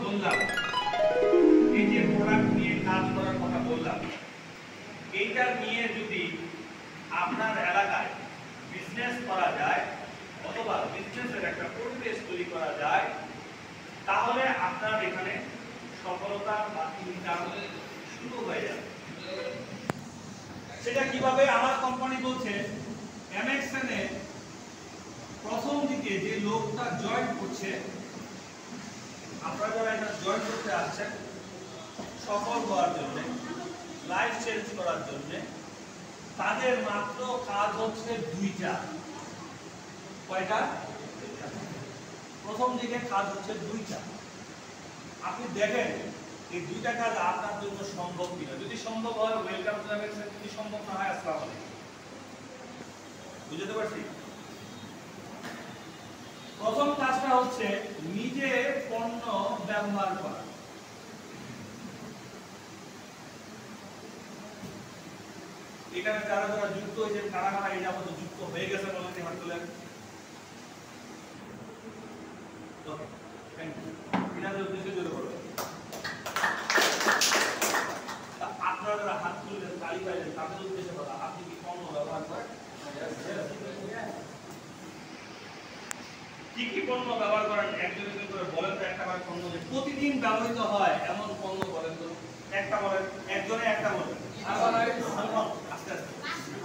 বললাম, এই যে প্রোডাক্ট নিয়ে কাজ করার কথা বললাম, এইটা নিয়ে যদি আপনার এলাকায় বিজনেস করা যায় অথবা বিজনেসের একটা পরিবেশ তৈরি করা যায়, তাহলে আপনার এখানে সফলতা বা ইনকাম শুরু হয়ে যাবে। সেটা কিভাবে? আমার কোম্পানি বলছে এমএক্সএন এ প্রথম দিকে যে লোকটা জয়েন করছে, আপনারা যারা এটা জয়েন করতে আসছেন সফল হওয়ার জন্য, লাইফ চেঞ্জ করার জন্য, তাদের মাত্র কাজ হচ্ছে দুইটা। কয়টা? প্রথম দিকে কাজ হচ্ছে দুইটা। আপনি দেখেন এই দুইটা কাজ আপনার জন্য সম্ভব কিনা। যদি সম্ভব হয় ওয়েলকাম টু এমএক্সএন, যদি সম্ভব না হয় আসসালামু আলাইকুম। বুঝতে পারছি? প্রথম কাজটা হচ্ছে নিজে পণ্য ব্যবহার করা। এখানে যারা যারা যুক্ত হয়েছে, কারা কারা এই যাবত যুক্ত হয়ে গেছে বলেন হাত তোলেন। এনাদের উদ্দেশ্যে জোরে বলবেন। আপনারা যারা হাত তুললেন, তালি পাইলেন, তাদের উদ্দেশ্যে বলা, আপনি কি পণ্য ব্যবহার করেন? কি কি পণ্য ব্যবহার করেন একজন করে বলেন তো। একটা করে পণ্য যে প্রতিদিন ব্যবহৃত হয় এমন পণ্য বলেন তো। একটা বলেন, একজনে একটা বলেন। আস্তে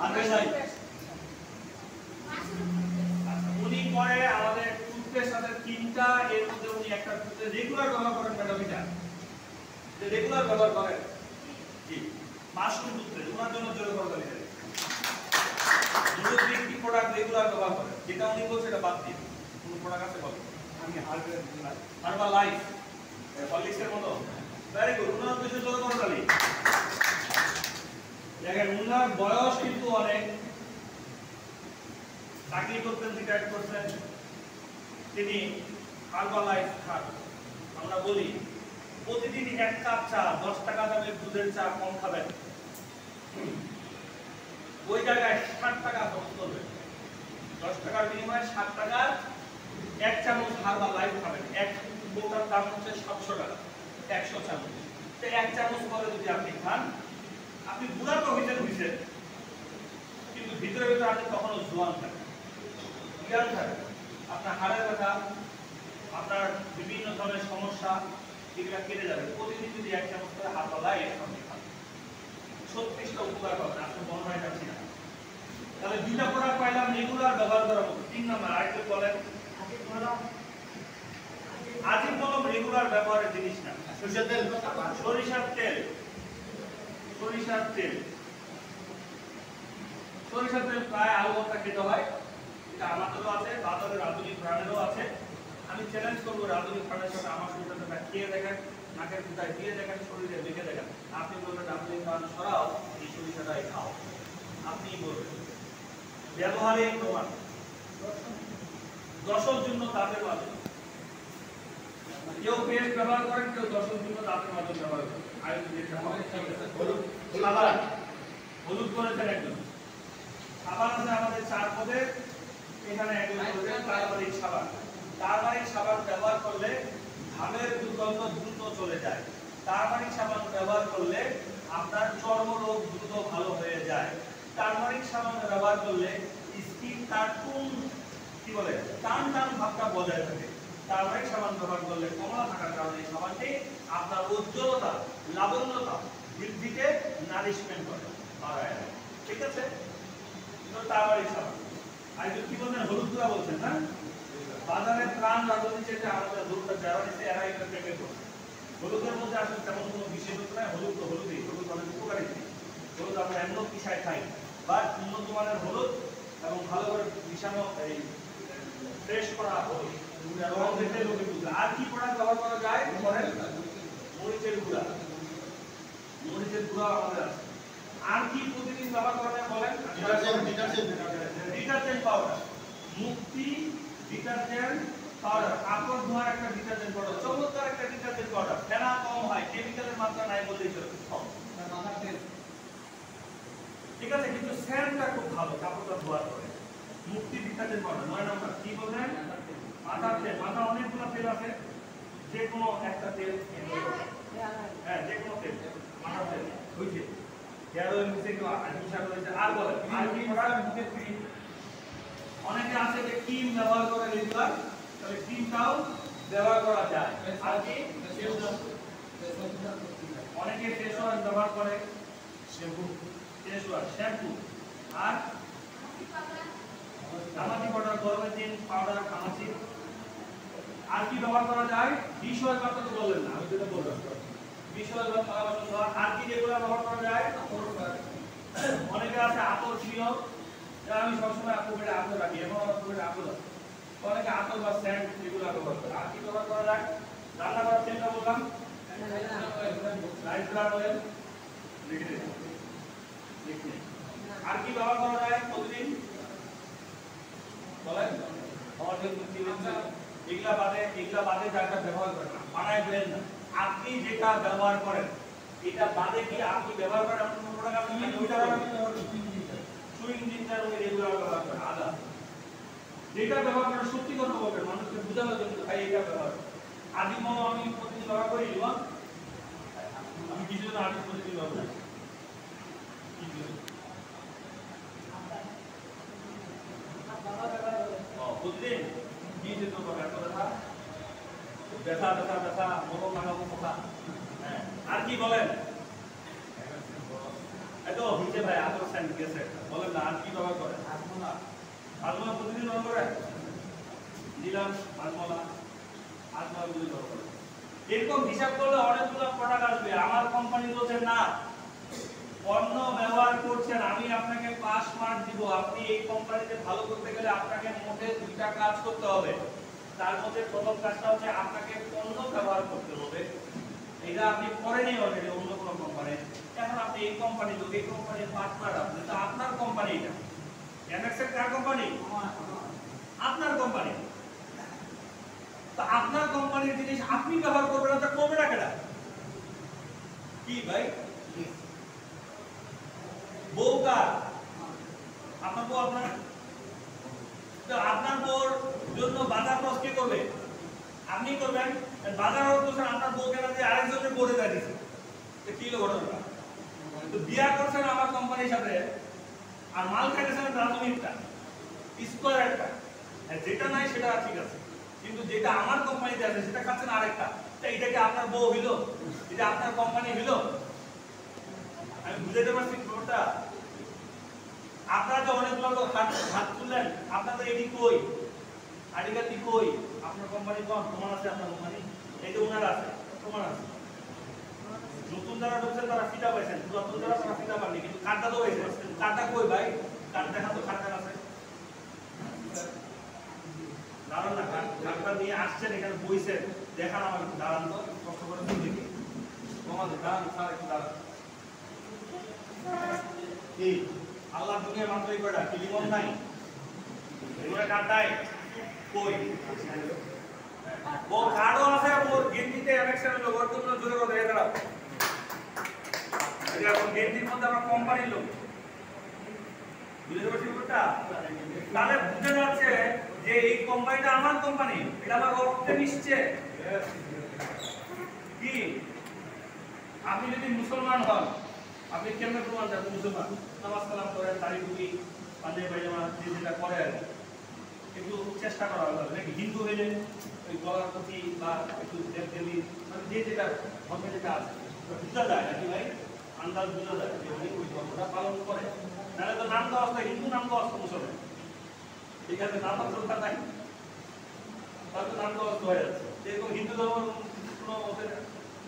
আস্তে উনি পরে আমাদের টুথপেস্ট সাথে তিনটা, এর মধ্যে উনি একটা রেগুলার ব্যবহার করেন। ম্যাডাম এটা যে রেগুলার ব্যবহার করেন, জি মাশরুম টুথপেস্ট, ওনার জন্য জোরে করবেন। কি প্রোডাক্ট রেগুলার ব্যবহার করেন, যেটা উনি বলছে এটা বাদ দিয়ে কোন প্রোডাক্ট আছে বলেন। আমি হার্বাল লাইফ হরলিক্সের মতো। ভেরি গুড, ওনার উদ্দেশ্যে জোরে করবেন। দেখেন ওনার বয়স কিন্তু অনেক, চাকরি করতেন, রিটায়ার করছেন, তিনি হার্বাল লাইফ খান। আমরা বলি প্রতিদিন এক কাপ চা, 10 টাকা দামের দুধের চা কম খাবেন, ওই জায়গায় 60 টাকা খরচ করবেন। 10 টাকার বিনিময়ে 60 টাকার এক চামচ হার্বাল লাইফ খাবেন। এক বোতলের দাম হচ্ছে 700 টাকা, 100 চামচ। তো এক চামচ করে যদি আপনি খান, আপনি বুড়া তো হইছেন, কিন্তু ভিতরে ভিতরে আপনি তখনও জোয়ান থাকেন, জ্ঞান থাকেন। আপনার হাড়ের ব্যথা, আপনার বিভিন্ন ধরনের সমস্যা, এগুলা কেটে যাবে প্রতিদিন যদি এক চামচ করে হার্বাল লাইফ আপনি খান। 36টা উপকার পাবেন, আপনি বর্ণনায় যাচ্ছি না। তাহলে দুইটা প্রোডাক্ট পাইলাম রেগুলার ব্যবহার করার মতো। 3 নাম্বার আরেকটু বলেন। আজিম মলম রেগুলার ব্যবহারের জিনিস না। সরিষার তেল, সরিষার তেল, সরিষার তেল, সরিষার তেল প্রায় আলু ভর্তা খেতে হয়। এটা আমাদেরও আছে, বাজারের আধুনিক ব্র্যান্ডেরও আছে। আমি চ্যালেঞ্জ করবো আধুনিক ব্র্যান্ডের সাথে আমার সরিষাটা খেয়ে দেখেন, নাকের ফুটায় দিয়ে দেখেন, শরীরে মেখে দেখেন। আপনি বলবেন আধুনিক ব্র্যান্ড সরাও, এই সরিষাটাই খাও। আপনি বলবেন ব্যবহারের প্রমাণ। দর্শক জন্য দাঁতের মাঝে কেউ পেস্ট ব্যবহার করেন, কেউ দর্শক জন্য দাঁতের মাঝে ব্যবহার করেন। সাবান, হলুদ করেছেন একজন। সাবান আছে আমাদের 4 পদে, এখানে একজন করেছেন টারমারিক সাবান। টারমারিক সাবান ব্যবহার করলে ঘামের দুর্গন্ধ দ্রুত চলে যায়। টারমারিক সাবান ব্যবহার করলে আপনার চর্মরোগ দ্রুত ভালো হয়ে যায়। টারমারিক সাবান ব্যবহার করলে স্কিন তার কি বলে টান টান ভাবটা বজায় থাকে। টারমারিক সাবান ব্যবহার করলে কমলা থাকার কারণে এই সাবানটি আপনার উজ্জ্বলতা, লাবণ্যতা বৃদ্ধিকে নারিশমেন্ট করে, বাড়ায়। ঠিক আছে? তো টারমারিক সাবান। আর কি বলছেন? হলুদ গুঁড়া বলছেন না? বাজারে প্রাণ রাঁধুনি চেয়ে আমাদের হলুদটা যারা নিচ্ছে এরা এটা প্যাকেট করছে। হলুদের মধ্যে আসলে তেমন কোনো বিশেষত্ব নাই। হলুদ তো হলুদই, হলুদ অনেক উপকারী জিনিস। হলুদ আমরা এমন পিছায় খাই, বাট উন্নত মানের হলুদ এবং ভালো করে মিশানো, এই ফ্রেশ করা হলুদ, রং দেখে লোকে বুঝবে। আর কি প্রোডাক্ট ব্যবহার করা যায়? মরিচের গুঁড়া, মরিচের গুঁড়া আমাদের আছে। আর কি প্রতিদিন ব্যবহার করা যায় বলেন? ডিটারজেন্ট পাউডার, মুক্তি ডিটারজেন্ট পাউডার, কাপড় ধোয়ার একটা ডিটারজেন্ট পাউডার, চমৎকার একটা ডিটারজেন্ট পাউডার। ফেনা কম হয়, কেমিক্যালের মাত্রা নাই বলেই চলে, কম। ঠিক আছে, কিন্তু সেন্টটা খুব ভালো কাপড়টা ধোয়ার পরে। মুক্তি ডিটারজেন্ট পাউডার। 9 নাম্বার কি বললেন? মাথার তেল। মাথা অনেকগুলো তেল আছে, যে কোনো একটা তেল, হ্যাঁ যে কোনো তেল, মাথার তেল হইছে হেয়ার অয়েল মিশে কেউ মিশা করেছে। আর বলেন আর কি প্রোডাক্ট? অনেকে আছে যে ক্রিম ব্যবহার করে রেগুলার, তাহলে ক্রিমটাও ব্যবহার করা যায়। আর কি অনেকে ফেস ওয়াশ ব্যবহার করে, শ্যাম্পু, ফেস ওয়াশ, শ্যাম্পু, আর ঘামাচি পাউডার, গরমের দিন পাউডার ঘামাচি। আর কি ব্যবহার করা যায়? ডিশ ওয়াশ কথা তো বললেন না, আমি যেটা বললাম ডিশ ওয়াশ বা থালা বাসন ধোয়া। আর কি যেগুলো ব্যবহার করা যায়? অনেকে আছে আতর প্রিয়, যা আমি সবসময় পকেটে আতর রাখি, এখন আমার পকেটে আতর আছে। অনেকে আতর বা স্যান্ড এগুলো ব্যবহার করে। আর কি ব্যবহার করা যায়? রান্না করার তেলটা বললাম, রাইস ব্রান অয়েল, লিখে দিন। আর কি ব্যবহার করা যায় প্রতিদিন বলেন? এগুলা বাদে যাটা ব্যবহার করেন না, বানায় দেন না। আপনি যেটা ব্যবহার করেন এটা বাদে কি আপনি ব্যবহার করেন এমন কোনো প্রোডাক্ট আপনি ওইটা সুইং জিঞ্জার ওই রেগুলার ব্যবহার করেন আদা, যেটা ব্যবহার করেন সত্যি কথা বলবেন, মানুষকে বোঝানোর জন্য ভাই এটা ব্যবহার। আদিম আমি প্রতিদিন ব্যবহার করি, আমি কিছুদিন আগে প্রতিদিন ব্যবহার করি। প্রতিদিন কি যেত এত ব্যথা ব্যথা ব্যথা মরম লাগাবো কথা। হ্যাঁ আর কি বলেন? এত হইছে ভাই আতর স্যান্ড গেছে বলেন না। আর কি ব্যবহার করেন? আজমলা প্রতিদিন ব্যবহার করেন? নিলাম আজমলা প্রতিদিন ব্যবহার করেন। এরকম হিসাব করলে অনেকগুলো প্রোডাক্ট আসবে। আমার কোম্পানি বলছে না, পণ্য ব্যবহার করছেন, আমি আপনাকে 5 মার্ক দিব। আপনি এই কোম্পানিতে ভালো করতে গেলে আপনাকে মোটে 2টা কাজ করতে হবে। তার মধ্যে প্রথম কাজটা হচ্ছে আপনাকে পণ্য ব্যবহার করতে হবে, এটা আপনি করেনই অলরেডি অন্য কোনো কোম্পানি। এখন আপনি এই কোম্পানি লোক, এই কোম্পানির পার্টনার আপনি, তো আপনার কোম্পানি এটা এমএক্সের কার কোম্পানি? আপনার কোম্পানি। তো আপনার কোম্পানির জিনিস আপনি ব্যবহার করবেন না, তা করবে না কেন? কি ভাই বউ কার? আপনার বউ আপনার। তো আপনার বউর জন্য বাজার খরচ কে করবে? আপনি করবেন। বাজার খরচ আপনার বউকে না দিয়ে আরেকজনের বউরে দিয়ে দিচ্ছে, কি হলো ঘটনাটা? তো বিয়া করছেন আমার কোম্পানির সাথে, আর মাল খাইতেছেন রাজনীতিটা স্কোয়ারটা, যেটা নাই সেটা ঠিক আছে, কিন্তু যেটা আমার কোম্পানিতে আছে সেটা খাচ্ছেন আরেকটা। তো এটা কি আপনার বউ হইল? এটা আপনার কোম্পানি হইল? আমি বুঝাইতে পারছি ব্যাপারটা? আপনারা যে অনেকগুলো লোক হাত তুললেন, আপনাদের এটি কই? আইডিকার্ডটি কই? আপনার কোম্পানি কোন প্রমাণ আছে? আপনার কোম্পানি এই যে ওনার আছে, প্রমাণ আছে। নতুন যারা ঢুকছেন তারা ফিটা পাইছেন, পুরাতন যারা তারা ফিটা পাননি, কিন্তু কার্ডটা তো পাইছেন। কার্ডটা কই ভাই? কার্ড দেখা তো, কার্ডটা আছে। দাঁড়ান না, কার্ডটা নিয়ে আসছেন, এখানে বইছেন, দেখান আমার একটু। দাঁড়ান তো, কষ্ট করে দেখি প্রমাণ। দাঁড়ান স্যার, একটু দাঁড়ান। কি আল্লাহ দুনিয়া মাত্রই কয়টা? কি লিমন নাই? এগুলো কাটাই কই? ও কার্ডও আছে, ওর গেঞ্জিতে এমএক্সের লোক, ওর জন্য জোরে কথা এটা দাও। এটা কোন গেঞ্জির মধ্যে আমার কোম্পানির লোক, বুঝতে পারছি ব্যাপারটা? তাহলে বুঝে যাচ্ছে যে এই কোম্পানিটা আমার কোম্পানি, এটা আমার রক্তে মিশছে। কি আপনি যদি মুসলমান হন, আপনি কেমনে প্রমাণ দেবেন মুসলমান? নামাজ কালাম করেন, দাড়ি টুপি, পাঞ্জাবি পায়জামা যেটা করে আর একটু চেষ্টা করা হবে নাকি? হিন্দু হইলে ওই গলার প্রতি বা একটু দেবদেবী, মানে যে যেটা ধর্মে যেটা আছে বোঝা যায় নাকি ভাই? আন্দাজ বোঝা যায় যে উনি ওই ধর্মটা পালন করে। নাহলে তো নাম দেওয়া আসতো হিন্দু, নাম দেওয়া আসতো মুসলমান। ঠিক আছে, নাম দরকার নাই, তাহলে তো নাম দেওয়া আসতো হয়ে যাচ্ছে। এরকম হিন্দু ধর্ম কোনো ওদের,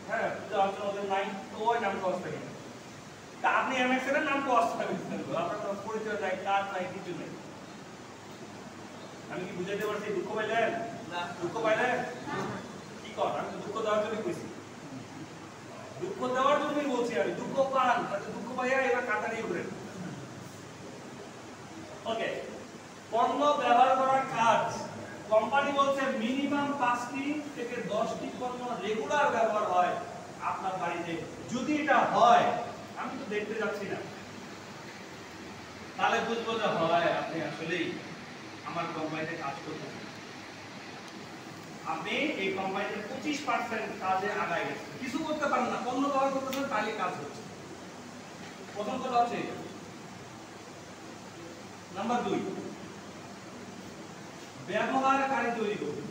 হ্যাঁ পূজা অর্চনা ওদের নাই, তো ওই নাম দেওয়া আসতো কিনা? তা আপনি এমএক্স এর নাম তো আসতে হবে, আপনার কোনো পরিচয় নাই, কাজ নাই, কিছু নেই। আমি কি বুঝাইতে পারছি? দুঃখ পাইলেন না? দুঃখ পাইলেন কি কর? আমি তো দুঃখ দেওয়ার জন্য কইছি, দুঃখ দেওয়ার জন্যই বলছি। আমি দুঃখ পান, তাতে দুঃখ পাইয়া এবার কাটা নিয়ে ঘুরেন। ওকে, পণ্য ব্যবহার করার কাজ। কোম্পানি বলছে মিনিমাম 5টি থেকে 10টি পণ্য রেগুলার ব্যবহার হয় আপনার বাড়িতে। যদি এটা হয়, আমি তো দেখতে যাচ্ছি না, তাহলে বুঝবো যে হয় আপনি আসলেই আমার কোম্পানিতে কাজ করতেছেন। আপনি এই কোম্পানিতে 25% কাজে আগায় গেছেন, কিছু করতে পারেন না, পণ্য ব্যবহার করতেছেন, তাহলে কাজ হচ্ছে। প্রথম কথা হচ্ছে নাম্বার 2, ব্যবহারকারী তৈরি করুন।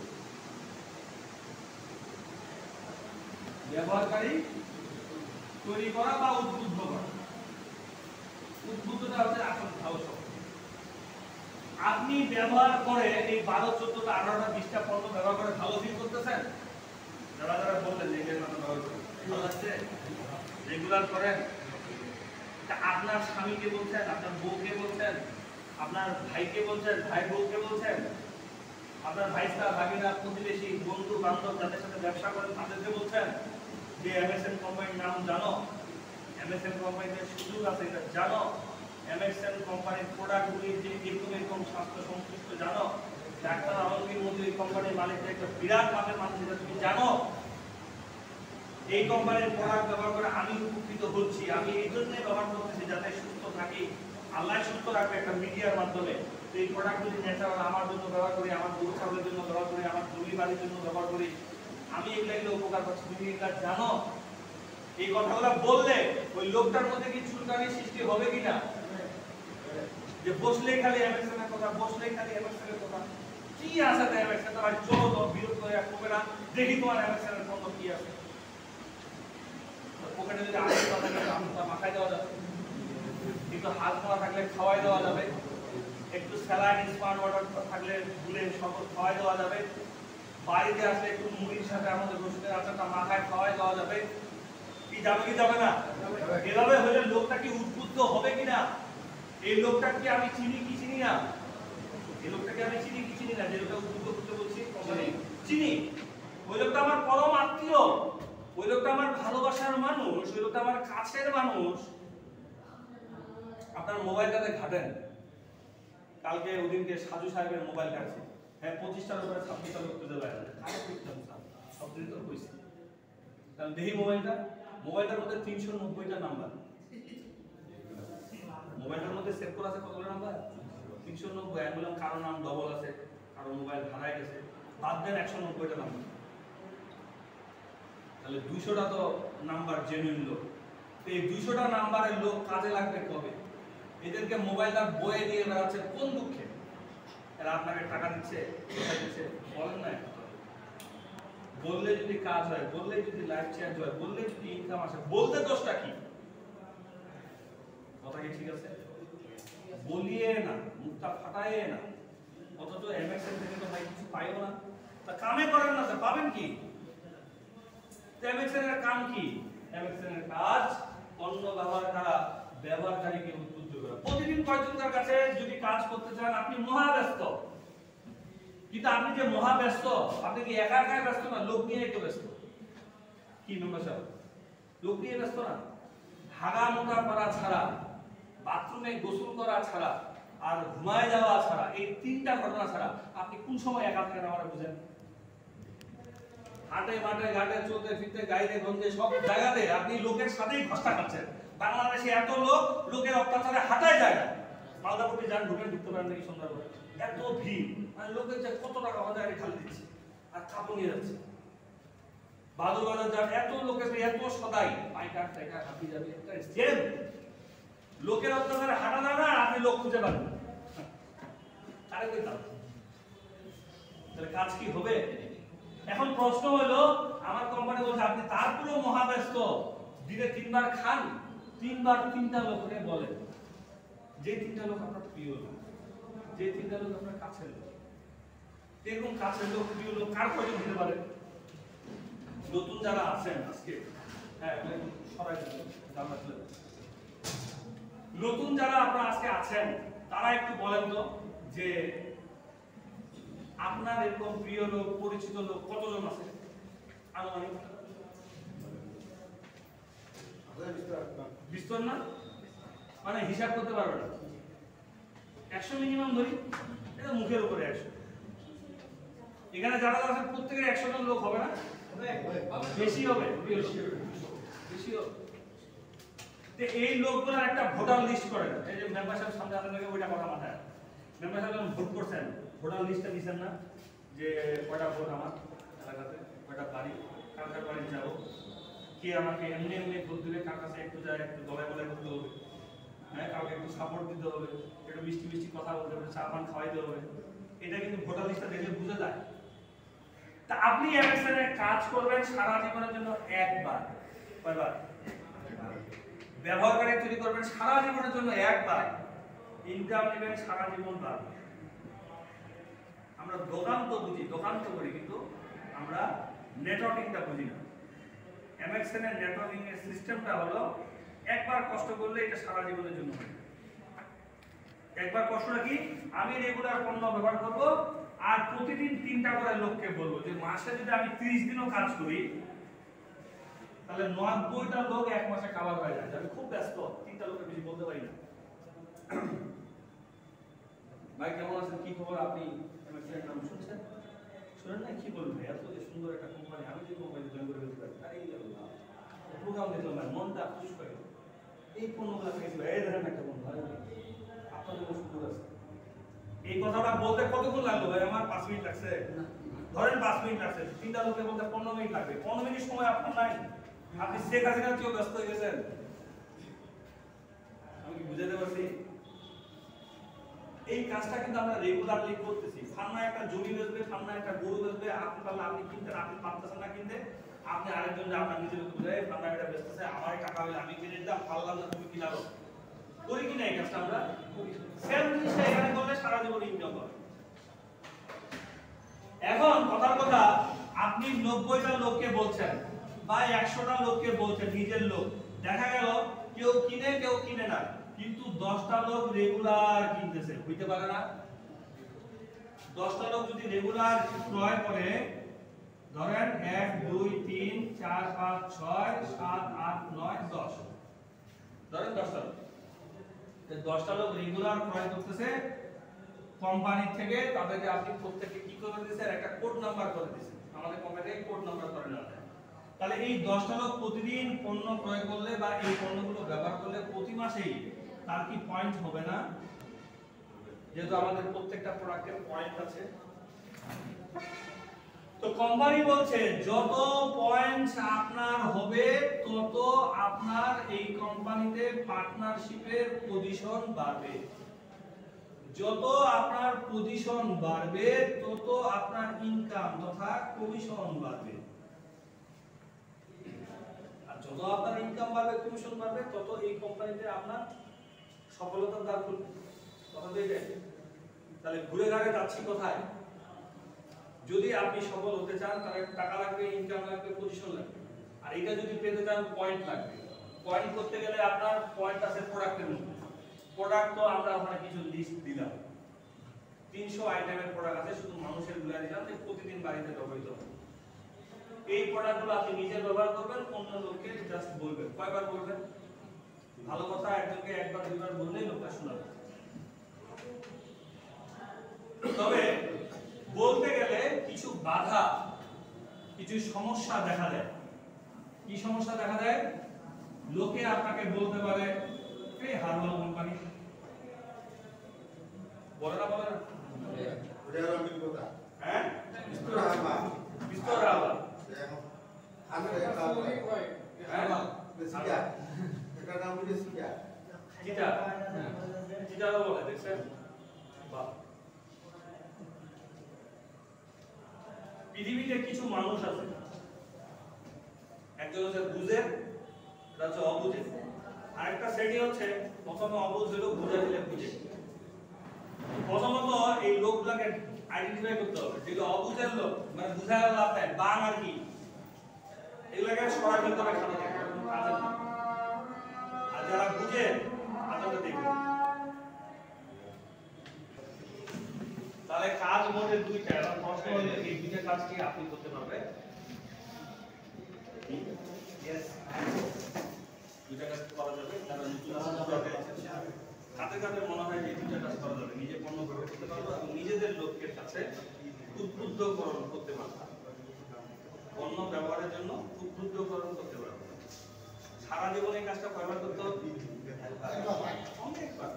ব্যবহারকারী তৈরি করা বা উদ্বুদ্ধ করা। উদ্বুদ্ধটা হচ্ছে আসল ভালো শব্দ। আপনি ব্যবহার করে এই 12, 14টা, 18টা, 20টা পণ্য ব্যবহার করে ভালো ফিল করতেছেন? যারা যারা বললেন যে এগুলো ব্যবহার করে ভালো লাগছে, রেগুলার করেন, আপনার স্বামীকে বলছেন, আপনার বউকে বলছেন, আপনার ভাইকে বলছেন, ভাই বউকে বলছেন, আপনার ভাইস্তা, ভাগিনা, প্রতিবেশী, বন্ধু বান্ধব যাদের সাথে ব্যবসা করেন তাদেরকে বলছেন যে এমএসএন কোম্পানির নাম জানো, এমএসএন কোম্পানিতে সুযোগ আছে এটা জানো, এমএসএন কোম্পানির প্রোডাক্টগুলি যে এরকম স্বাস্থ্য সংশ্লিষ্ট জানো, ডাক্তার আলমগীর মতো এই কোম্পানির মালিকটা একটা বিরাট মাপের মানুষ, এটা তুমি জানো। এই কোম্পানির প্রোডাক্ট ব্যবহার করে আমি উপকৃত হচ্ছি, আমি এই জন্যই ব্যবহার করতেছি যাতে সুস্থ থাকি, আল্লাহ সুস্থ রাখবে একটা মিডিয়ার মাধ্যমে। তো এই প্রোডাক্টগুলি ন্যাচারাল, আমার জন্য ব্যবহার করি, আমার গরু ছাগলের জন্য ব্যবহার করি, আমার জমি বাড়ির জন্য ব্যবহার করি, আমি এগুলো উপকার পাচ্ছি, তুমি এগুলো জানো। এই কথাগুলো বললে ওই লোকটার মধ্যে কি চুলকানি সৃষ্টি হবে কিনা? যে বসলেই খালি এমএসএন এর কথা, বসলেই খালি এমএসএন এর কথা, কি আছে তাই এমএসএন? তোমার চলো তো বিরক্ত হয়ে কমে না, দেখি তোমার এমএসএন এর পণ্য কি আছে। পকেটে যদি আলুটা থাকে আলুটা মাখায় দেওয়া যাবে, কিন্তু হালকা থাকলে খাওয়াই দেওয়া যাবে, একটু স্যালাড স্পান ওয়াটার থাকলে গুলে শরবত খাওয়াই দেওয়া যাবে, বাড়িতে আসলে একটু মুড়ির সাথে আমাদের রসুনের আচারটা মাখায় খাওয়াই দেওয়া যাবে। কি যাবে কি যাবে না? এভাবে হলে লোকটা কি উদ্বুদ্ধ হবে কিনা? এই লোকটাকে কি আমি চিনি কি চিনি না? এই লোকটাকে আমি চিনি কি চিনি না? যে লোকটা উদ্বুদ্ধ করতে বলছি চিনি। ওই লোকটা আমার পরম আত্মীয়, ওই লোকটা আমার ভালোবাসার মানুষ, ওই লোকটা আমার কাছের মানুষ। আপনার মোবাইলটাতে ঘাটেন, কালকে ওদিনকে সাজু সাহেবের মোবাইল কাটছে, হ্যাঁ 25টার উপরে 26টা লোক খুঁজে বেড়ায়, কাকে খুঁজতাম স্যার, সব দিন তো কইছি। কারণ দেখি মোবাইলটার মধ্যে 390টা নাম্বার, মোবাইলটার মধ্যে সেভ করা আছে কতগুলো নাম্বার? 390। আমি বললাম কারো নাম ডবল আছে, কারো মোবাইল হারায় গেছে, বাদ দেন 190টা নাম্বার, তাহলে 200টা তো নাম্বার জেনুইন লোক। তো এই 200টা নাম্বারের লোক কাজে লাগবে কবে? এদেরকে মোবাইলটা বয়ে দিয়ে বেড়াচ্ছে কোন দুঃখে? এরা আপনাকে টাকা দিচ্ছে, বলেন না? বললে যদি কাজ হয়, বললে যদি লাইফ চেঞ্জ হয়, বললে যদি ইনকাম আসে, বলতে দোষটা কি? কথা কি ঠিক আছে? বলিয়ে না, মুখটা ফাটায় না, অথচ এমএক্সএন থেকে তো ভাই কিছু পাইও না, তা কামে করেন না, স্যার পাবেন কি? এমএক্সএন এর কাম কি? এমএক্সএন এর কাজ অন্য ব্যবহারকারীকে উদ্বুদ্ধ করা। প্রতিদিন কয়েকজনের কাছে যদি কাজ করতে চান, আপনি মহাব্যস্ত, কিন্তু আপনি যে মহাব্যস্ত, আপনি কি একা একা ব্যস্ত না, লোক নিয়ে একটু ব্যস্ত? কি মেম্বার সাহেব, লোক নিয়ে ব্যস্ত না? হাগা মোটা করা ছাড়া, বাথরুমে গোসল করা ছাড়া, আর ঘুমায় যাওয়া ছাড়া, এই 3টা ঘটনা ছাড়া আপনি কোন সময় একা থাকেন আমরা বুঝেন? হাটে মাঠে ঘাটে চলতে ফিরতে গাইতে গঞ্জে সব জায়গাতে আপনি লোকের সাথেই ঘষ্টা খাচ্ছেন। বাংলাদেশে এত লোকের অত্যাচারে হাঁটায় যায় না। মালদাপুরে যান, ঢুকতে পারেন নাকি সুন্দরবন, এত ভিড়, মানে লোকের যে কত টাকা বাজারে খালি দিচ্ছে আর কাপড় নিয়ে যাচ্ছে। বাদুর বাজার যান, এত লোকের এত সদাই পাইকার টাইকার হাঁটি যাবে, একটা সেম লোকের অত্যাচারে হাঁটা যায় না, আপনি লোক খুঁজে পাবেন কারে কই দাও, তাহলে কাজ কি হবে? এখন প্রশ্ন হলো, আমার কোম্পানি বলছে আপনি তারপরেও মহাব্যস্ত, দিনে 3বার খান, 3বার 3টা লোককে বলেন, যে 3টা লোক আপনার প্রিয় লোক, যে 3টা লোক আপনার কাছের লোক। এরকম কাছের লোক, প্রিয় লোক কার কয়জন হতে পারে? নতুন যারা আছেন আজকে, হ্যাঁ সবাই নতুন যারা আপনারা আজকে আছেন, তারা একটু বলেন তো যে আপনার এরকম প্রিয় লোক, পরিচিত লোক কতজন আছে? আনুমানিক 20 না, মানে হিসাব করতে পারবে না, 100 মিনিমাম ধরি, এটা মুখের উপরে 100। এখানে যারা আছেন প্রত্যেকের 100 জন লোক হবে না? বেশি হবে, বেশি হবে। এই লোকগুলোর একটা ভোটার লিস্ট করেন। এই যে মেম্বার সাহেব সামনে আপনাদের ওইটা কথা মাথায়, মেম্বার সাহেব যখন ভোট করছেন, ভোটার লিস্টটা দিচ্ছেন না যে কয়টা ভোট আমার, এলাকাতে কয়টা বাড়ি, কার কার বাড়ি যাবো, কে আমাকে এমনি এমনি ভোট দিবে, কার কাছে একটু যায় একটু গলায় গলায় করতে হবে, হ্যাঁ কাউকে একটু সাপোর্ট দিতে হবে, একটু মিষ্টি মিষ্টি কথা বলতে হবে, চা পান খাওয়াইতে হবে। এটা কিন্তু ভোটার লিস্টটা দেখলে বুঝে যায়। তা আপনি এমএসএন এ কাজ করবেন সারা জীবনের জন্য একবার, কয়বার ব্যবহারকারী তৈরি করবেন সারা জীবনের জন্য একবার, ইনকাম নেবেন সারা জীবন পাবেন। আমরা দোকান তো বুঝি, দোকান তো করি, কিন্তু আমরা নেটওয়ার্কিংটা বুঝি না। এমএক্সএন এর নেটওয়ার্কিং এর সিস্টেমটা হলো একবার কষ্ট করলে এটা সারা জীবনের জন্য হয়। একবার কষ্টটা কি, আমি রেগুলার পণ্য ব্যবহার করব আর প্রতিদিন 3টা করে লোককে বলবো যে মাসে যদি আমি 30 দিনও কাজ করি তাহলে 90টা লোক এক মাসে কভার হয়ে যায়। আমি খুব ব্যস্ত, 3টা লোকের বেশি বলতে পারি না। ভাই কেমন আছেন, কি খবর, আপনি এমএক্সএন নাম শুনছেন? শুনেন না, কি বলবেন এত সুন্দর একটা কোম্পানি, আমি যে কোম্পানি জয়েন করে ফেলতে পারি, আরে এই আল্লাহ প্রোগ্রাম দেখলাম ভাই, মনটা খুশ হয়ে গেল। এই পণ্যগুলো পেয়েছিল, এই ধরেন একটা পণ্য আপনার জন্য সুন্দর আছে। এই কথাটা বলতে কতক্ষণ লাগলো ভাই? আমার 5 মিনিট লাগছে, ধরেন 5 মিনিট লাগছে, 3টা লোকে বলতে 15 মিনিট লাগবে। 15 মিনিট সময় আপনার নাই, আপনি শেখ হাসিনার চেয়েও ব্যস্ত হয়ে গেছেন। আমি কি বুঝাতে পারছি? এই কাজটা কিন্তু আমরা রেগুলারলি করতেছি। ফান্না একটা জমি বেচবে, ফান্না একটা গরু বেচবে, আপনি পারলে আপনি কিনতে, আপনি পারতেছেন না কিনতে, আপনি আরেকজন যে আপনার নিজের লোক বুঝায় ফান্না একটা বেচতেছে, আমার টাকা হলে আমি কিনে দিলাম, পারলাম না তুমি কিনারো, করি কিনা এই কাজটা আমরা? সেম জিনিসটা এখানে করলে সারা জীবন ইনকাম হবে। এখন কথার কথা, আপনি 90টা লোককে বলছেন বা 100টা লোককে বলছেন নিজের লোক, দেখা গেল কেউ কিনে কেউ কিনে না, কিন্তু 10টা লোক রেগুলার কিনতেছে, হইতে পারে না? 10টা লোক যদি রেগুলার ক্রয় করে, ধরেন 1 2 3 4 5 6 7 8 9 10, ধরেন 10টা লোক, 10টা লোক রেগুলার ক্রয় করতেছে কোম্পানি থেকে, তাদেরকে আপনি প্রত্যেককে কি করে দিয়েছেন, একটা কোড নাম্বার করে দিয়েছেন। আমাদের কোম্পানিতে কোড নাম্বার করে নেওয়া যায়। তাহলে এই 10টা লোক প্রতিদিন পণ্য ক্রয় করলে বা এই পণ্যগুলো ব্যবহার করলে প্রতি মাসেই তার কি পয়েন্ট হবে না? যেহেতু আমাদের প্রত্যেকটা প্রোডাক্টের পয়েন্ট আছে, তো কোম্পানি বলছে যত পয়েন্ট আপনার হবে তত আপনার এই কোম্পানিতে পার্টনারশিপের পজিশন বাড়বে। যত আপনার পজিশন বাড়বে তত আপনার ইনকাম তথা কমিশন বাড়বে। আর যত আপনার ইনকাম বাড়বে, কমিশন বাড়বে, তত এই কোম্পানিতে আপনার সফলতার দ্বার খুলবে। কথা বুঝে? তাহলে ঘুরে ঘাড়ে যাচ্ছি কোথায়? যদি আপনি সফল হতে চান তাহলে টাকা লাগবে, ইনকাম লাগবে, পজিশন লাগবে। আর এটা যদি পেতে চান পয়েন্ট লাগবে। পয়েন্ট করতে গেলে আপনার পয়েন্ট আছে প্রোডাক্টের মধ্যে। প্রোডাক্ট তো আমরা ওখানে কিছু লিস্ট দিলাম, 300 আইটেমের প্রোডাক্ট আছে, শুধু মানুষের গুলা দিলাম যে প্রতিদিন বাড়িতে ব্যবহৃত হবে। এই প্রোডাক্টগুলো আপনি নিজে ব্যবহার করবেন, অন্য লোককে জাস্ট বলবেন। কয়বার বলবেন? ভালো কথা একজনকে একবার দুইবার বললেই লোকটা শোনাবে। তবে বলতে গেলে কিছু বাধা, কিছু সমস্যা দেখা দেয়। কি সমস্যা দেখা দেয়? লোকে আপনাকে বলতে পারে এই হারওয়াল কোম্পানি, বলে না, বলে না? হ্যাঁ, বিস্তর হারওয়াল। পৃথিবীতে কিছু মানুষ আছে, একজন হচ্ছে বুঝে, এটা হচ্ছে অবুঝে, আরেকটা শ্রেণী হচ্ছে প্রথমে অবুঝ হলো, বুঝে দিলে বুঝে। প্রথমত এই লোকগুলোকে আইডেন্টিফাই করতে হবে। যেগুলো অবুঝের লোক, মানে বুঝায় লাভ নাই, বাং আর কি, এগুলোকে সরাই ফেলতে হবে খাতা থেকে। আর যারা বুঝে খাতাটা দেখবে। তাহলে কাজ মোটে দুইটা। এখন প্রশ্ন হলো এই দুইটা কাজ কি আপনি করতে পারবেন? यस, দুইটা কাজ করা যাবে। যারা নতুন হাতে কাতে মনে হয় যে দুইটা কাজ করা যাবে। নিজে পণ্য ব্যবহার করতে পারবো এবং নিজেদের লোকের কাছে উদ্বুদ্ধকরণ করতে পারবো। পণ্য ব্যবহারের জন্য উদ্বুদ্ধকরণ করতে পারবো। সারা জীবনে এই কাজটা কয়বার করতে হবে? অনেকবার।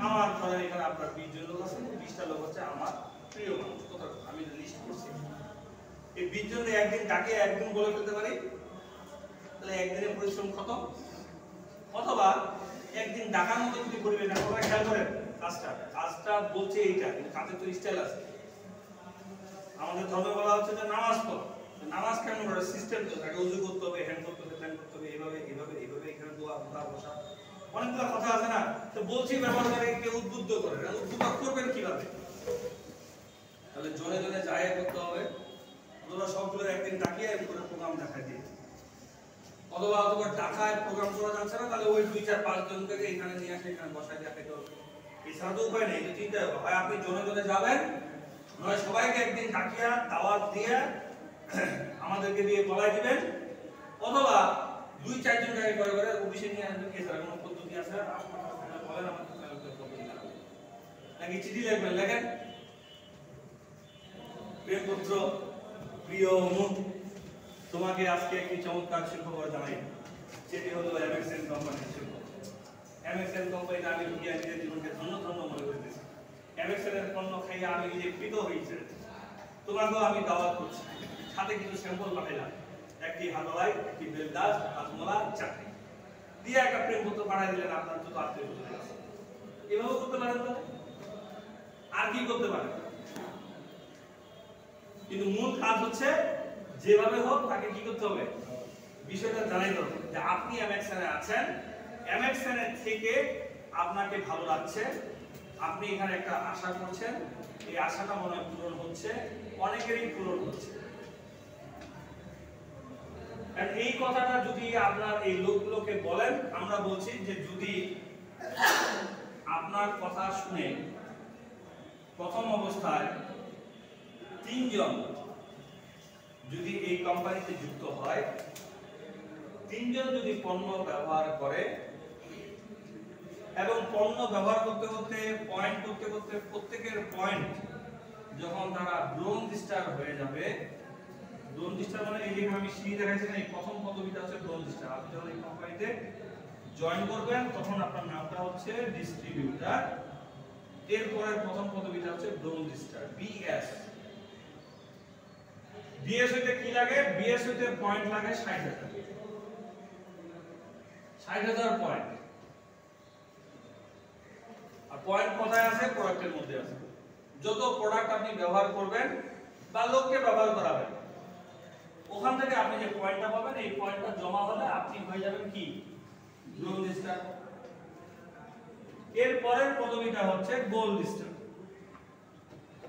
আমার ধরেন এখানে আপনার 20 জন লোক আছে, 20টা লোক হচ্ছে আমার প্রিয় মানুষ। কথা আমি লিস্ট করছি, একদিন ডাকিয়ে একদিন বলে ফেলতে পারি, তাহলে একদিনের পরিশ্রম খতম। অথবা একদিন ডাকার মতো যদি পরিবেশ না, সবাই খেয়াল করেন কাজটা বলছে এইটা, কিন্তু কাজের তো স্টাইল আছে। আমাদের ধর্মে বলা হচ্ছে যে নামাজ পড়ো, নামাজ কেমন করে সিস্টেম তো থাকে, ওযু করতে হবে, হ্যান্ড করতে হবে, ধ্যান করতে হবে, এইভাবে এইভাবে এইভাবে, এখানে দোয়া দোয়া বসা, অনেকগুলো কথা আছে না। তো বলছি ব্যবহার করে কেউ উদ্বুদ্ধ করে, উদ্বুদ্ধ করবেন কিভাবে? তাহলে জনে জনে যায় করতে হবে। ওরা সবগুলো একদিন ডাকিয়ে করে প্রোগ্রাম দেখায় দিয়ে, অথবা ঢাকায় প্রোগ্রাম করা যাচ্ছে না, তাহলে ওই 2-4-5 জনকে এখানে নিয়ে আসে, এখানে বসায় দেখাইতে হবে। এছাড়া তো উপায় নেই, চিন্তা হবে হয় আপনি জনে জনে যাবেন, নয় সবাইকে একদিন ডাকিয়া দাওয়াত দিয়ে আমাদেরকে দিয়ে বলাই দিবেন, অথবা 2-4 জনকে করে করে অফিসে নিয়ে আসবেন। এছাড়া কোনো পদ্ধতি আছে? আপনারা বলেন আমাকে, নাকি চিঠি লিখবেন? লেখেন, প্রিয় পুত্র, প্রিয় অমুক, তোমাকে আজকে একটি চমৎকার সুখবর জানাই। সেটি হলো এমএক্সএন কোম্পানির সুখবর। এমএক্সএন কোম্পানিতে আমি গিয়ে নিজের জীবনকে ধন্য ধন্য মনে করতেছি। এমএক্সএন এর পণ্য খাইয়ে আমি নিজে কৃত হয়েছে। তোমাকেও আমি দাওয়াত করছি, সাথে কিছু স্যাম্পল পাঠাইলাম, একটি হাতলাই, একটি বেলদাস, হাতমলা, চাকরি দিয়ে একটা প্রেমপত্র পাঠাই দিলেন আপনার যত আত্মীয়-স্বজন আছে। এভাবে করতে পারেন তো, আর কি করতে পারেন? কিন্তু মূল কাজ হচ্ছে যেভাবে হোক তাকে কি করতে হবে, বিষয়টা জানাই হবে যে আপনি এমএক্সএন এ আছেন, এমএক্সএন এর থেকে আপনাকে ভালো লাগছে, আপনি এখানে একটা আশা করছেন, এই আশাটা মনে হয় পূরণ হচ্ছে, অনেকেরই পূরণ হচ্ছে। আর এই কথাটা যদি আপনার এই লোকগুলোকে বলেন, আমরা বলছি যে যদি আপনার কথা শুনে প্রথম অবস্থায় 3 জন যদি এই কোম্পানিতে যুক্ত হয়, 3 জন যদি পণ্য ব্যবহার করে এবং পণ্য ব্যবহার করতে করতে পয়েন্ট করতে করতে প্রত্যেকের পয়েন্ট যখন তারা ব্রোঞ্জ স্টার হয়ে যাবে, ব্রোঞ্জ স্টার মানে এই যে আমি সিঁড়ি দেখাইছি না, এই প্রথম পদবিটা হচ্ছে ব্রোঞ্জ স্টার। আপনি যখন এই কোম্পানিতে জয়েন করবেন তখন আপনার নামটা হচ্ছে ডিস্ট্রিবিউটর, এরপরের প্রথম পদবিটা হচ্ছে ব্রোঞ্জ স্টার, বিএস। বিএস হইতে কি লাগে? বিএস হইতে পয়েন্ট লাগে 60,000, 60,000 পয়েন্ট। আর পয়েন্ট কোথায় আছে? প্রোডাক্টের মধ্যে আছে। যত প্রোডাক্ট আপনি ব্যবহার করবেন বা লোককে ব্যবহার করাবেন, ওখান থেকে আপনি যে পয়েন্টটা পাবেন, এই পয়েন্টটা জমা হলে আপনি হয়ে যাবেন কি, ব্রোঞ্জ স্টার। এর পরের পদবিটা হচ্ছে গোল্ড স্টার।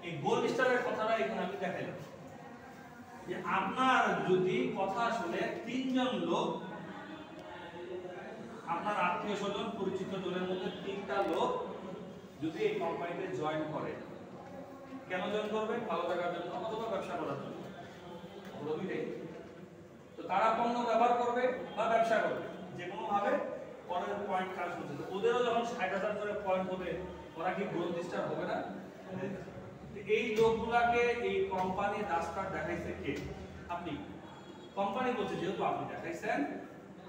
এই গোল্ড স্টারের কথাটা এখানে আমি দেখাইলাম যে আপনার যদি কথা শুনে 3 জন লোক, আপনার আত্মীয়-স্বজন পরিচিত জনের মধ্যে 3টা লোক যদি এই কোম্পানিতে জয়েন করে, কেন জয়েন করবে? ভালো থাকার জন্য অথবা ব্যবসা করার জন্য, দুইটাই। তো তারা পণ্য ব্যবহার করবে বা ব্যবসা করবে, যে কোনো ভাবে পরের পয়েন্ট কাজ হচ্ছে। তো ওদেরও যখন 60,000 করে পয়েন্ট হবে, ওরা কি গোল্ড স্টার হবে না? এই লোকগুলাকে এই কোম্পানি রাস্তা দেখাইছে কে? আপনি। কোম্পানি বলছে যেহেতু আপনি দেখাইছেন,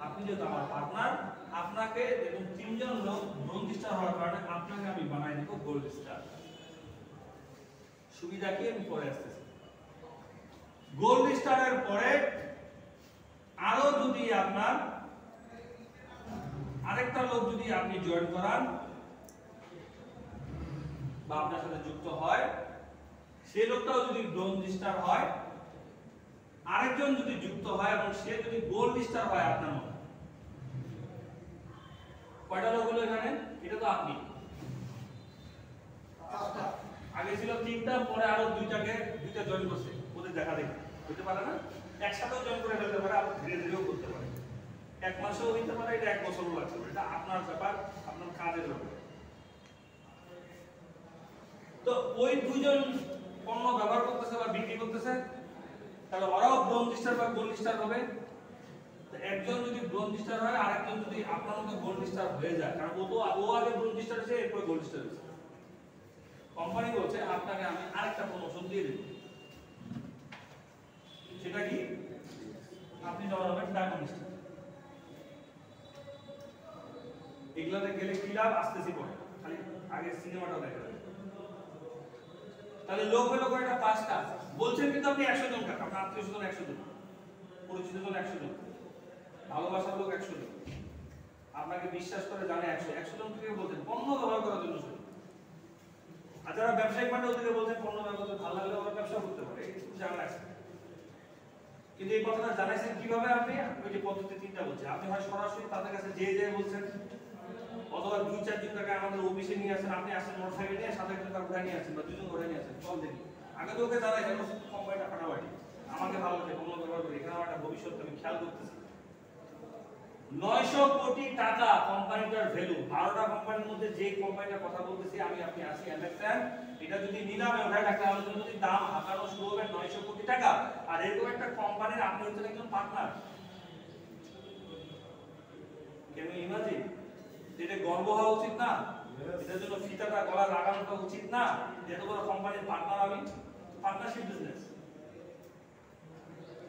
আপনি যেহেতু আমার পার্টনার, আপনাকে এবং 3 জন লোক ব্রোঞ্জ স্টার হওয়ার কারণে আপনাকে আমি বানাই দেব গোল্ড স্টার। সুবিধা কি আমি পরে আসতেছি। গোল্ড স্টারের পরে আরো যদি আপনার আরেকটা লোক যদি আপনি জয়েন করান বা আপনার সাথে যুক্ত হয়, সেই লোকটাও যদি ব্রোঞ্জ স্টার হয়, আরেকজন যদি যুক্ত হয় এবং সে যদি গোল্ড স্টার হয় আপনার মতো, কয়টা লোক হলো এখানে? এটা তো আপনি। আগে ছিল 3টা, পরে আরো 2টা জয়েন করছে, ওদের দেখা দেখি হতে পারে না, একসাথেও জয়েন করে ফেলতে পারে, আবার ধীরে ধীরেও করতে পারে, 1 মাসেও হইতে পারে, এটা 1 বছরও লাগতে পারে, এটা আপনার ব্যাপার, আপনার কাজের ব্যাপার। তো ওই 2 জন পণ্য ব্যবহার করতেছে বা বিক্রি করতেছে, তাহলে ওরাও ব্রোঞ্জ স্টার বা গোল্ড স্টার হবে। তো একজন যদি ব্রোঞ্জ স্টার হয়, আরেকজন যদি আপনার মতো গোল্ড স্টার হয়ে যায়, কারণ ও আগে ব্রোঞ্জ স্টার হয়েছে, এরপর গোল্ড স্টার হয়েছে, কোম্পানি বলছে আপনাকে আমি আরেকটা প্রমোশন দিয়ে দেব। সেটা কি? আপনি যখন হবেন ডায়মন্ড স্টার। এগুলাতে গেলে কি লাভ আসতেছি পরে, খালি আগে সিনেমাটা দেখা যাবে। তাহলে লোক হলো কয়টা? 5টা। বলছেন কিন্তু আপনি 100 জন কাকা, আপনার আত্মীয় স্বজন 100 জন, পরিচিত জন 100 জন, ভালোবাসার লোক 100 জন, আপনাকে বিশ্বাস করে জানে 100 জন থেকে বলছেন পণ্য ব্যবহার করার জন্য শুধু। আর যারা ব্যবসায়িক পান্ডা থেকে বলছেন পণ্য ব্যবহার করতে ভালো লাগলে ওরা ব্যবসা করতে পারে, এই জানা আছে। কিন্তু এই কথাটা জানাইছেন কিভাবে? আপনি ওই যে পদ্ধতি 3টা বলছে, আপনি হয় সরাসরি তাদের কাছে যে বলছেন, অথবা 2-4 জন টাকা আমাদের অফিসে নিয়ে আসেন, আপনি আসেন মোটরসাইকেল নিয়ে, সাথে একজন কার ঘোড়া নিয়ে আসেন বা 2 জন ঘোড়া নিয়ে আসেন, চল দেখি। আগে তো ওকে জানাইছেন কোম্পানিটা ফাটাফাটি, আমাকে ভালো লাগে পণ্য ব্যবহার করি, এখানে আমার একটা ভবিষ্যৎ আমি খেয়াল করতেছি। 900 কোটি টাকা কোম্পানিটার ভ্যালু। 12টা কোম্পানির মধ্যে যে কোম্পানিটার কথা বলতেছি আমি, আপনি আসি এমএক্সএন, এটা যদি নিলামে ওঠায় টাকা আলোচনা যদি দাম হাঁকানো শুরু হবে 900 কোটি টাকা, আর এরকম একটা কোম্পানির আপনি হচ্ছেন একজন পার্টনার। কেন ইমাজিন, এটা গর্ব হওয়া উচিত না? এটার জন্য ফিতাটা গলা লাগানোটা উচিত না? এত বড় কোম্পানির পার্টনার আমি। Partnership business.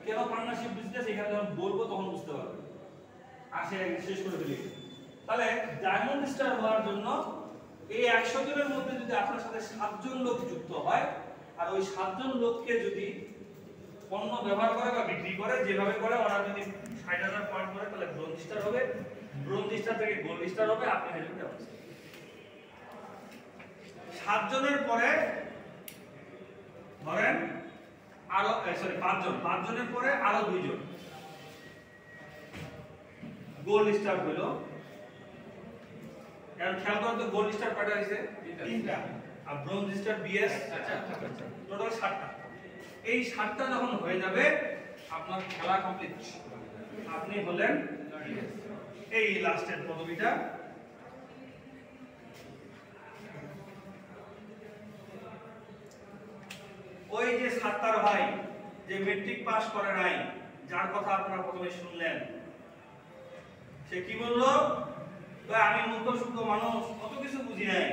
কেন পার্টনারশিপ বিজনেস? এখানে যখন বলবো তখন বুঝতে পারবেন। আসে শেষ করে ফেলি। তাহলে ডায়মন্ড স্টার হওয়ার জন্য এই 100 জনের মধ্যে যদি আপনার সাথে 7 জন লোক যুক্ত হয়, আর ওই 7 জন লোককে যদি পণ্য ব্যবহার করে বা বিক্রি করে যেভাবে করে, ওরা যদি 60,000 পয়েন্ট করে, তাহলে ব্রোঞ্জ স্টার হবে, ব্রোঞ্জ স্টার থেকে গোল্ড স্টার হবে, আপনি হয়ে যাবেন ডায়মন্ড স্টার। 7 জনের পরে ধরেন আরো 5 জন, 5 জনের পরে আরো 2 জন গোল্ড স্টার হলো। এখন খেয়াল করুন তো, গোল্ড স্টার কয়টা হইছে? 3টা, আর ব্রোঞ্জ স্টার বিএস টোটাল 7টা। এই 7টা যখন হয়ে যাবে আপনার খেলা কমপ্লিট, আপনি হলেন এই লাস্টের পদবিটা। ওই যে 7টার ভাই যে মেট্রিক পাস করে নাই, যার কথা আপনারা প্রথমে শুনলেন, সে কি বললো? আমি মূর্খ সূক্ষ্ম মানুষ, কত কিছু বুঝি নাই,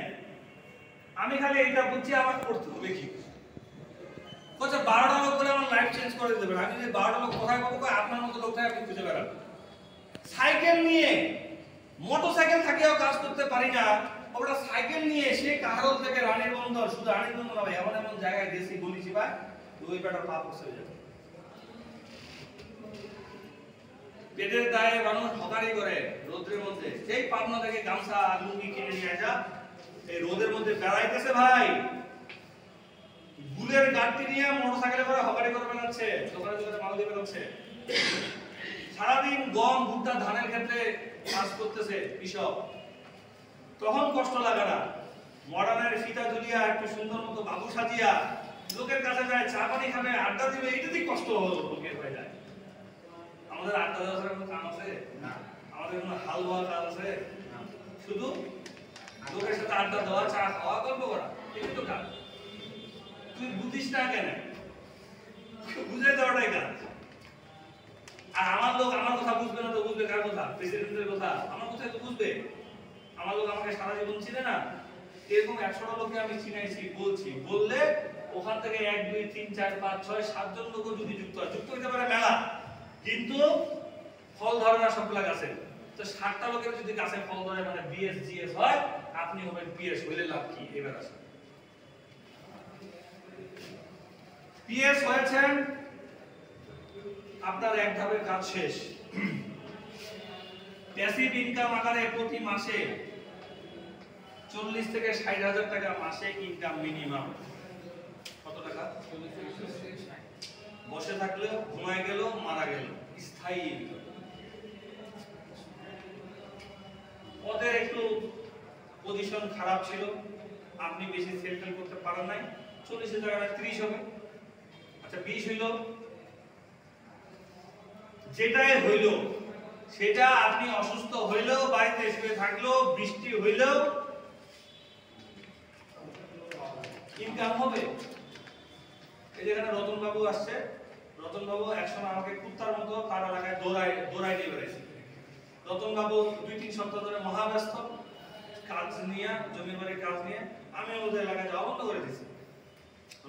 আমি খালি এইটা বুঝছি, আমার করতে হবে কি? 12টা লোক করে আমার লাইফ চেঞ্জ করে দেবেন। আমি যে 12টা লোক কোথায় পাবো? আপনার মতো লোকটাই আপনি খুঁজে বেড়ান। সাইকেল নিয়ে, মোটরসাইকেল থাকিও কাজ করতে পারি না, ওটা সাইকেল নিয়ে সে কাহারল থেকে রানীর বন্দর, শুধু রানীর বন্দর নয়, এমন এমন জায়গায় গেছি গলি চিপায়, ওই বেটার পা পড়ছে হয়ে যাবে। পেটের দায়ে মানুষ হকারি করে রোদের মধ্যে, সেই পাবনা থেকে গামছা আর লুঙ্গি কিনে নিয়ে আসা, এই রোদের মধ্যে বেড়াইতেছে ভাই, গুলের গাড়ি নিয়ে মোটরসাইকেলে করে হকারি করে বেড়াচ্ছে, দোকানে দোকানে মাল দিয়ে বেড়াচ্ছে। সারাদিন গম, ভুট্টা, ধানের ক্ষেত্রে কাজ করতেছে কৃষক, তখন কষ্ট লাগে না। মডার্নের ফিতা ঝুলিয়া একটু সুন্দর মতো বাবু সাজিয়া লোকের কাছে যায়, চা পানি খাবে, আড্ডা দিবে, এইটাতেই কষ্ট লোকের হয়ে যায়। আমাদের আড্ডা দেওয়ার কোনো কাম আছে না, আমাদের কোনো হাল বোয়া কাজ আছে? শুধু লোকের সাথে আড্ডা দেওয়া, চা খাওয়া, গল্প করা, এটাই তো কাজ। তুই বুঝিস না কেন? বুঝে দেওয়াটাই কাজ। আর আমার লোক আমার কথা বুঝবে না তো বুঝবে কার কথা? প্রেসিডেন্টের কথা। আমার কথাই তো বুঝবে। আমার লোক আমাকে সারা জীবন চিনে না, এরকম 100টা লোককে আমি চিনাইছি, বলছি, বললে ওখান থেকে 1, 2, 3, 4, 5, 6, 7 জন লোক যদি যুক্ত হয়, যুক্ত হইতে পারে মেলা, কিন্তু ফল ধরে না সবগুলা গাছে। তো 7টা লোকের যদি গাছে ফল ধরে, মানে বিএস জিএস হয়, আপনি হবেন পিএস, হইলে লাভ কি? এবার আসেন, পিএস হয়েছেন, আপনার এক ধাপের কাজ শেষ। প্যাসিভ ইনকাম আকারে প্রতি মাসে 40 থেকে 60,000 টাকা মাসে ইনকাম মিনিমাম। কত টাকা? বসে থাকলেও, ঘুমায় গেল, মারা গেল, স্থায়ী ইনকাম। ওদের একটু পজিশন খারাপ ছিল, আপনি বেশি সেল করতে পারেন নাই, 40 টাকা 30 হবে, আচ্ছা 20 হইল, যেটাই হইল সেটা আপনি অসুস্থ হইলেও, বাড়িতে শুয়ে থাকলেও, বৃষ্টি হইলেও ইনকাম হবে। এই যেখানে রতন বাবু আসছে, রতন বাবু একসময় আমাকে কুত্তার মতো তার এলাকায় দৌড়াই নিয়ে বেড়াইছে। রতন বাবু 2-3 সপ্তাহ ধরে মহাব্যস্ত কাজ নিয়ে, জমির বাড়ির কাজ নিয়ে, আমি ওদের এলাকায় যাওয়া বন্ধ করে দিয়েছি।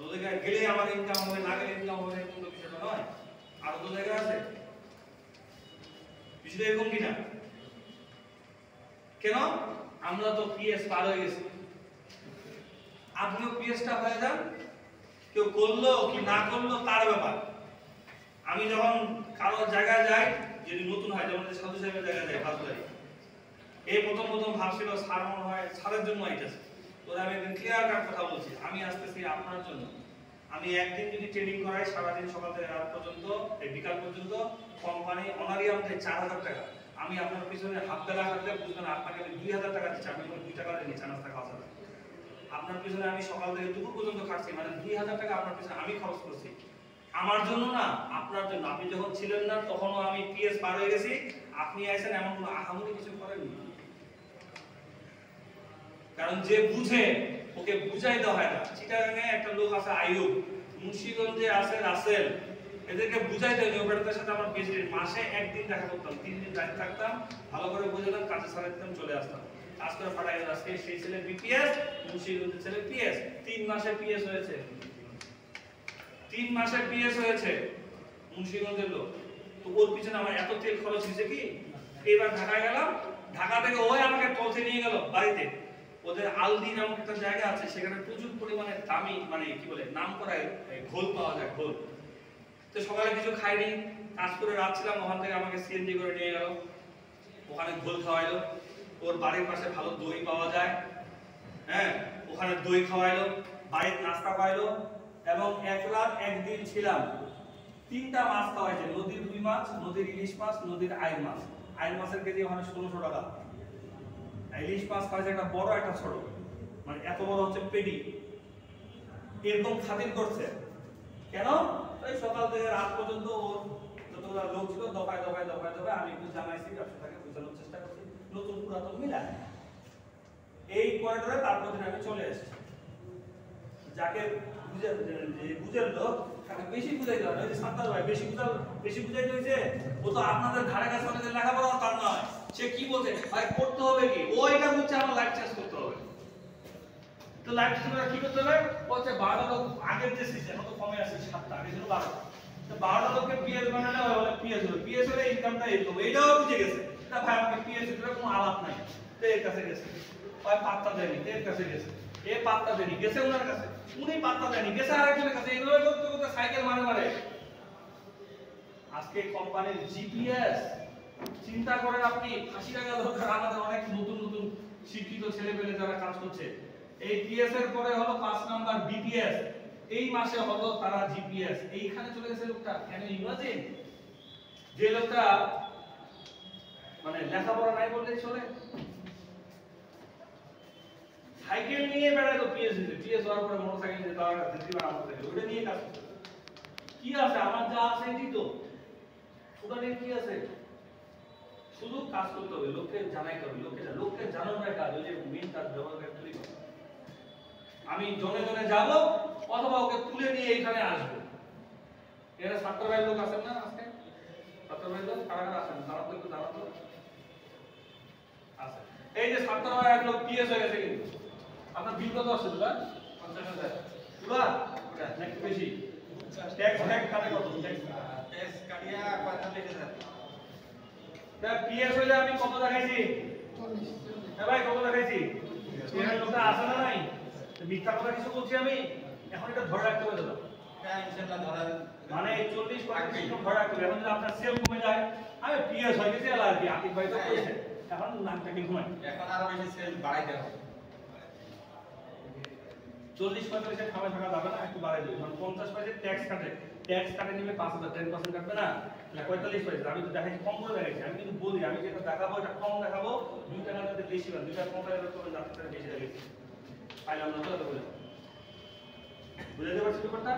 ওদের গেলে আমার ইনকাম হবে, না গেলে ইনকাম হবে, কোনো বিষয়টা নয়। আর তো জায়গা আছে, বিষয়টা এরকম কিনা? কেন? আমরা তো পিএস পার হয়ে গেছি। আপনিও পিএসটা হয়ে যান, কেউ করলো কি না করলো তার ব্যাপার। আমি যখন কারো জায়গায় যাই, যদি নতুন হয়, যেমন সাধু সাহেবের জায়গায় যাই ভাতবাড়ি, এই প্রথম ভাবছিল সার মনে হয় সারের জন্য আইতেছে। ওরা আমি একদিন ক্লিয়ার কাট কথা বলছি, আমি আসতেছি আপনার জন্য। আমি একদিন যদি ট্রেনিং করাই, সারাদিন সকাল থেকে রাত পর্যন্ত, বিকাল পর্যন্ত, কোম্পানি অনারিয়াম দেয় 4000 টাকা। আমি আপনার পিছনে হাত বেলা হাঁটলে বুঝবেন আপনাকে আমি 2000 টাকা দিচ্ছি, আপনি 2 টাকা দিয়ে নিচ্ছি, নাস্তা খাওয়া যাবে। আপনার পিছনে আমি সকাল থেকে দুপুর পর্যন্ত খাচ্ছি, মানে 2000 টাকা আপনার পিছনে আমি খরচ করছি, আমার জন্য না, আপনার জন্য। আপনি যখন ছিলেন না তখনও আমি পিএস পার হয়ে গেছি, আপনি আইছেন এমন কোনো আহামরি কিছু করেননি। কারণ যে বুঝে ওকে বুঝাই দেওয়া হয় না। চিটাগাঙে একটা লোক আছে আইয়ুব, মুন্সিগঞ্জে আছে রাসেল, এদেরকে বুঝাই দেয়নি। ওপেরাদের সাথে আমার প্রেসিডেন্ট মাসে একদিন দেখা করতাম, 3 দিন দাঁড়িয়ে থাকতাম, ভালো করে বুঝাতাম, কাজে সারাই দিতাম, চলে আসতাম। কাজ করে ফাটাই গেল। আজকে সেই ছেলে বিপিএস, মুন্সিগঞ্জের ছেলে পিএস, 3 মাসে পিএস হয়েছে, 3 মাসে পিএস হয়েছে মুন্সিগঞ্জের লোক। তো ওর পিছনে আমার এত তেল খরচ হয়েছে কি? এবার ঢাকায় গেলাম, ঢাকা থেকে ওই আমাকে পৌঁছে নিয়ে গেল বাড়িতে। ওদের আলদি নামক একটা জায়গা আছে, সেখানে প্রচুর পরিমাণে দামি, মানে কি বলে, নাম করা ঘোল পাওয়া যায়, ঘোল। তো সকালে কিছু খাইনি, কাজ করে রাত ছিলাম, ওখান থেকে আমাকে সিএনজি করে নিয়ে গেল, ওখানে ঘোল খাওয়াইলো। ওর বাড়ির পাশে ভালো দই পাওয়া যায়, হ্যাঁ, ওখানে দই খাওয়াইলো, বাড়ির নাস্তা খাওয়াইলো, এবং 1 রাত 1 দিন ছিলাম। 3টা মাছ খাওয়াইছে, নদীর রুই মাছ, নদীর ইলিশ মাছ, নদীর আইর মাছ। আইর মাছের কেজি ওখানে 1600 টাকা। ইলিশ মাছ খাওয়াইছে একটা বড় একটা ছোট, মানে এত বড় হচ্ছে পেডি, এরকম খাতির করছে। কেন? ওই সকাল থেকে রাত পর্যন্ত ওর যতগুলো লোক ছিল দফায় দফায় দফায় দফায় আমি একটু জানাইছি, ব্যবসাটাকে বোঝানোর চেষ্টা করছি, নতুন পুরাতন মিলায়। এই করিডোরে তারপর দিন আমি চলে এসেছি। যাকে বুঝের লোক তাকে বেশি বুঝাইতে হবে। ওই যে সান্তার ভাই বেশি বুঝাইতে হয়েছে, ও তো আপনাদের ধারে কাছে অনেক লেখাপড়া তার নয়। সে কি বলছে ভাই, করতে হবে কি, ও এটা বলছে আমার লাইফ চেঞ্জ করতে হবে। তো লাইফ চেঞ্জ করে কি করতে হবে? বলছে 12টা লোক, আগের যে সিস্টেম এখন তো কমে আসছে, 7টা, আগে ছিল 12টা। তো 12টা লোককে পিএস বানালে হয়, বলে পিএস হলো, পিএস হলে ইনকামটা এরকম। এইটাও বুঝে গেছে, তা ভাই আমাকে পিএস এর কোনো আলাপ নাই। তো এর কাছে গেছে, ভাই পাত্তা দেয়নি, এর কাছে গেছে, এ পাত্তা দেয়নি, গেছে ওনার কাছে, উনি পাত্তা দেয়নি, গেছে আরেকজনের কাছে, এগুলো করতে করতে সাইকেল মারে। আজকে কোম্পানির জিপিএস, চিন্তা করেন আপনি, 80 টাকা দরকার। আমাদের অনেক নতুন নতুন শিক্ষিত ছেলে পেলে যারা কাজ করছে, এই পিএস এর পরে হলো 5 নাম্বার বিপিএস, এই মাসে হলো তারা জিপিএস। এইখানে চলে গেছে লোকটা। Can you imagine? যে লোকটা মানে লেখাপড়া নাই বললেই চলে, সাইকেল নিয়ে বেড়াইতো পিএস দিতে, পিএস হওয়ার পরে মোটরসাইকেল নিয়ে তার কাছে দিবা আমাদের, ওটা নিয়ে কাজ করতে। কি আছে আমার যা আছে এটি তো, ওখানে কি আছে? শুধু কাজ করতে হবে, লোককে জানাইতে হবে, লোককে জানানোর কাজ, ওই যে মেইন কাজ ব্যবহার তৈরি করা। আমি জনে জনে যাব, অথবা ওকে তুলে নিয়ে এখানে আসবো। এরা ছাত্র ভাই লোক আছেন না আজকে? ছাত্র ভাই লোক কারা কারা আছেন? তারা তো একটু জানাতো আছে। এই যে ছাত্র ভাই এক লোক পিএস হয়ে গেছে, কিন্তু আপনার বিল কত আছে? 50,000 পুরা নাকি বেশি? ট্যাক্স কাটে কত? ট্যাক্স কাটিয়া 45,000। তা পিএস হইলে আমি কত দেখাইছি? 40। হ্যাঁ ভাই, কত দেখাইছি? এই লোকটা আছে না নাই? মিথ্যা কথা কিছু বলছি আমি? এখন এটা ধরে রাখতে হবে দাদা। হ্যাঁ ইনশাআল্লাহ ধরা, মানে 40-45 ধরে রাখতে হবে। এখন যদি আপনার সেল কমে যায়, আমি পিএস হয়ে গেছে এলআরপি, আকিব ভাই তো কইছে, এখন নামটাকে ঘুমাই, এখন আরো বেশি সেল বাড়াইতে হবে। 40-45 খামে থাকা যাবে না, একটু বাড়াই দেবে। মানে 50 পয়সা ট্যাক্স কাটে নিবে 5,000, 10% কাটবে না, তাহলে 45 পয়সা। আমি তো দেখাইছি কম করে দেখাইছি, আমি কিন্তু বলি আমি যেটা দেখাবো এটা কম দেখাবো, 2 টাকার মধ্যে বেশি না, 2 টাকা কম টাকা করতে হবে, যাতে বেশি দেখাইছি। পাইলাম না তো, বুঝাতে পারছি ব্যাপারটা?